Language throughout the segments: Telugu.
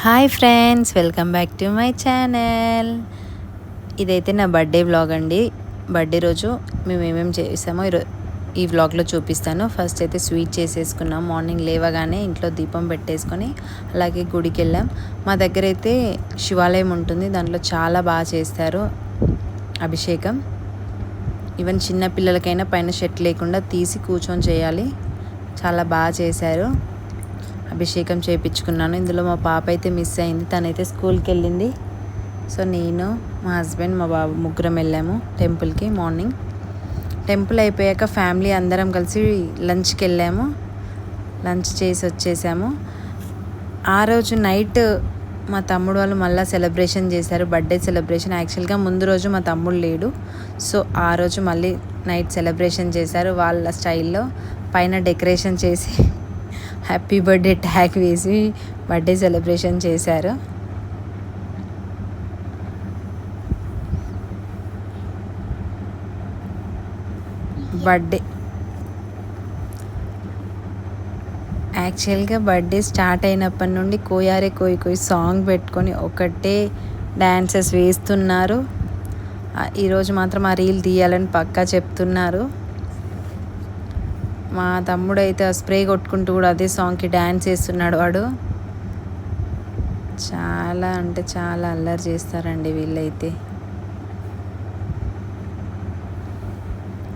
Hi friends, welcome back to my channel. ఇదైతే నా బర్త్డే వ్లాగ్ అండి. బర్త్డే రోజు మేము ఏమేమి చేసామో ఈ వ్లాగ్లో చూపిస్తాను. ఫస్ట్ అయితే స్వీట్ చేసేసుకున్నాం. మార్నింగ్ లేవగానే ఇంట్లో దీపం పెట్టేసుకొని అలాగే గుడికి వెళ్ళాం. మా దగ్గర అయితే శివాలయం ఉంటుంది, దాంట్లో చాలా బాగా చేస్తారు అభిషేకం. ఈవెన్ చిన్న పిల్లలకైనా పైన షర్ట్ లేకుండా తీసి కూర్చొని చేయాలి. చాలా బాగా చేశారు. అభిషేకం చేయించుకున్నాను. ఇందులో మా పాప అయితే మిస్ అయింది, తనైతే స్కూల్కి వెళ్ళింది. సో నేను, మా హస్బెండ్, మా బాబు ముగ్గురం వెళ్ళాము టెంపుల్కి. మార్నింగ్ టెంపుల్ అయిపోయాక ఫ్యామిలీ అందరం కలిసి లంచ్కి వెళ్ళాము. లంచ్ చేసి వచ్చేసాము. ఆ రోజు నైట్ మా తమ్ముడు వాళ్ళు మళ్ళీ సెలబ్రేషన్ చేశారు, బర్త్డే సెలబ్రేషన్. యాక్చువల్గా ముందు రోజు మా తమ్ముడు లేడు, సో ఆ రోజు మళ్ళీ నైట్ సెలబ్రేషన్ చేశారు వాళ్ళ స్టైల్లో. పైన డెకరేషన్ చేసి హ్యాపీ బర్త్డే ట్యాగ్ వేసి బర్త్డే సెలబ్రేషన్ చేశారు. యాక్చువల్గా బర్త్డే స్టార్ట్ అయినప్పటి నుండి కోయారే కోయి కోయి సాంగ్ పెట్టుకొని ఒకటే డ్యాన్సెస్ వేస్తున్నారు. ఈరోజు మాత్రం ఆ రీల్ తీయాలని పక్కా చెప్తున్నారు. మా తమ్ముడు అయితే స్ప్రే కొట్టుకుంటూ కూడా అదే సాంగ్కి డ్యాన్స్ చేస్తున్నాడు. వాడు చాలా అంటే చాలా అల్లరి చేస్తారండి వీళ్ళైతే.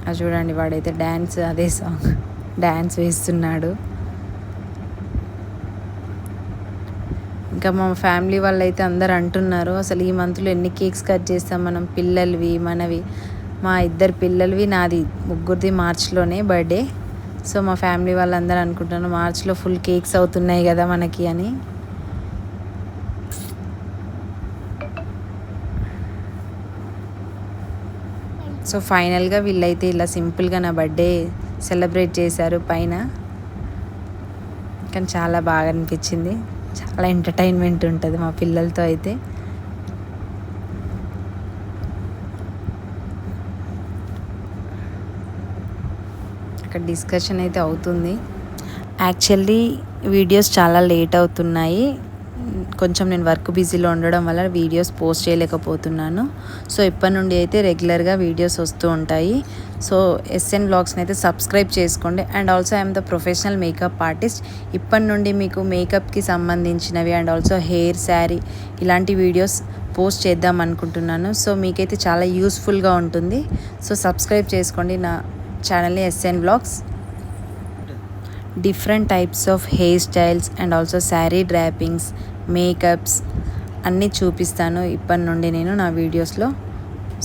అది చూడండి, వాడైతే అదే సాంగ్ డ్యాన్స్ వేస్తున్నాడు. ఇంకా మా ఫ్యామిలీ వాళ్ళు అయితే అందరు అంటున్నారు, అసలు ఈ మంత్లో ఎన్ని కేక్స్ కట్ చేస్తాం మనం, పిల్లలవి మనవి. మా ఇద్దరు పిల్లలవి, నాది ముగ్గురిది మార్చ్లోనే బర్త్డే. సో మా ఫ్యామిలీ వాళ్ళందరూ అనుకుంటున్నారు మార్చ్లో ఫుల్ కేక్స్ అవుతున్నాయి కదా మనకి అని. సో ఫైనల్గా వీళ్ళైతే ఇలా సింపుల్గా నా బర్త్డే సెలబ్రేట్ చేశారు పైన. కానీ చాలా బాగా అనిపించింది, చాలా ఎంటర్టైన్మెంట్ ఉంటుంది మా పిల్లలతో అయితే. అక్కడ డిస్కషన్ అయితే అవుతుంది. యాక్చువల్లీ వీడియోస్ చాలా లేట్ అవుతున్నాయి, కొంచెం నేను వర్క్ బిజీలో ఉండడం వల్ల వీడియోస్ పోస్ట్ చేయలేకపోతున్నాను. సో ఇప్పటి నుండి అయితే రెగ్యులర్గా వీడియోస్ వస్తూ ఉంటాయి. సో ఎస్ఎన్ వ్లాగ్స్ని అయితే సబ్స్క్రైబ్ చేసుకోండి. And also I'm the professional makeup artist. ఇప్పటి నుండి మీకు మేకప్కి సంబంధించినవి అండ్ ఆల్సో హెయిర్, శారీ ఇలాంటి వీడియోస్ పోస్ట్ చేద్దాం అనుకుంటున్నాను. సో మీకైతే చాలా యూస్ఫుల్గా ఉంటుంది. సో సబ్స్క్రైబ్ చేసుకోండి నా ఛానల్ని, SN vlogs. Different types of hair styles and also sari drapings, makeups అన్నీ చూపిస్తాను ఇప్పటి నుండి నేను నా వీడియోస్లో.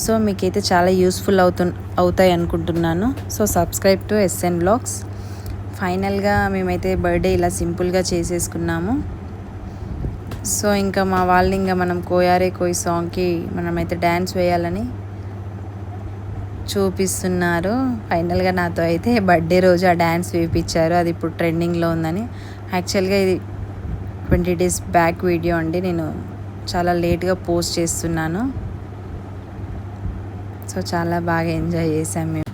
సో మీకైతే చాలా యూస్ఫుల్ అవుతాయి అనుకుంటున్నాను. So subscribe to SN vlogs. ఫైనల్గా మేమైతే బర్త్డే ఇలా సింపుల్గా చేసేసుకున్నాము. సో ఇంకా మా వాళ్ళు ఇంకా మనం కోయారే కోయి సాంగ్కి మనమైతే డ్యాన్స్ వేయాలని చూపిస్తున్నారు. ఫైనల్గా నాతో అయితే బర్త్డే రోజు ఆ డ్యాన్స్ వేయించారు, అది ఇప్పుడు ట్రెండింగ్లో ఉందని. యాక్చువల్గా ఇది 20 days బ్యాక్ వీడియో అండి, నేను చాలా లేట్గా పోస్ట్ చేస్తున్నాను. సో చాలా బాగా ఎంజాయ్ చేసాం మేము.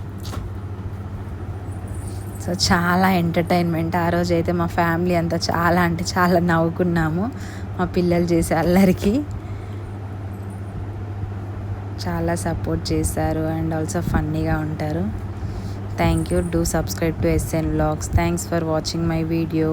సో చాలా ఎంటర్టైన్మెంట్ ఆ రోజు అయితే. మా ఫ్యామిలీ అంతా చాలా అంటే చాలా నవ్వుకున్నాము మా పిల్లలు చేసే అల్లరికి. చాలా సపోర్ట్ చేస్తారు అండ్ ఆల్సో ఫన్నీగా ఉంటారు. Thank you. Do subscribe to SN vlogs. Thanks for watching my video.